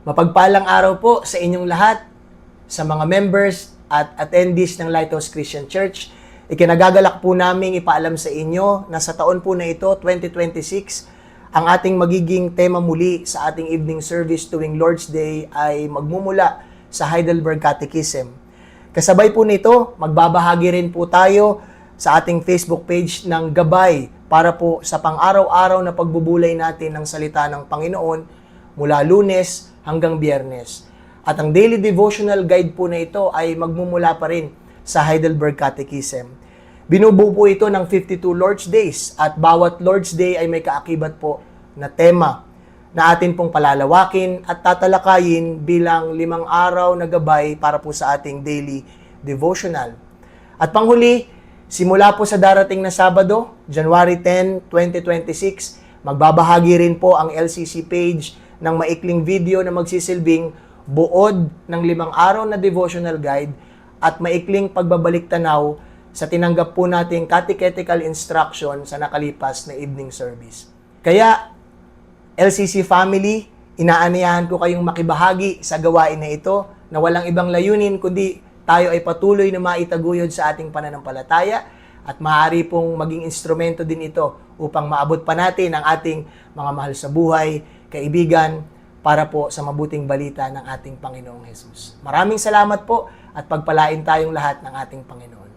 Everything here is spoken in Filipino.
Mapagpalang araw po sa inyong lahat, sa mga members at attendees ng Lighthouse Christian Church. Ikinagagalak po namin ipaalam sa inyo na sa taon po na ito, 2026, ang ating magiging tema muli sa ating evening service tuwing Lord's Day ay magmumula sa Heidelberg Catechism. Kasabay po nito, magbabahagi rin po tayo sa ating Facebook page ng gabay para po sa pang-araw-araw na pagbubulay natin ng salita ng Panginoon mula Lunes hanggang Biyernes. At ang daily devotional guide po na ito ay magmumula pa rin sa Heidelberg Catechism. Binubuo po ito ng 52 Lord's Days at bawat Lord's Day ay may kaakibat po na tema na atin pong palalawakin at tatalakayin bilang 5 araw na gabay para po sa ating daily devotional. At panghuli, simula po sa darating na Sabado, January 10, 2026, magbabahagi rin po ang LCC page ng maikling video na magsisilbing buod ng 5 araw na devotional guide at maikling pagbabalik tanaw sa tinanggap po nating catechetical instruction sa nakalipas na evening service. Kaya, LCC family, inaanyayahan ko kayong makibahagi sa gawain na ito na walang ibang layunin kundi tayo ay patuloy na maitaguyod sa ating pananampalataya at maaari pong maging instrumento din ito upang maabot pa natin ang ating mga mahal sa buhay, kaibigan, para po sa mabuting balita ng ating Panginoong Hesus. Maraming salamat po at pagpalain tayong lahat ng ating Panginoon.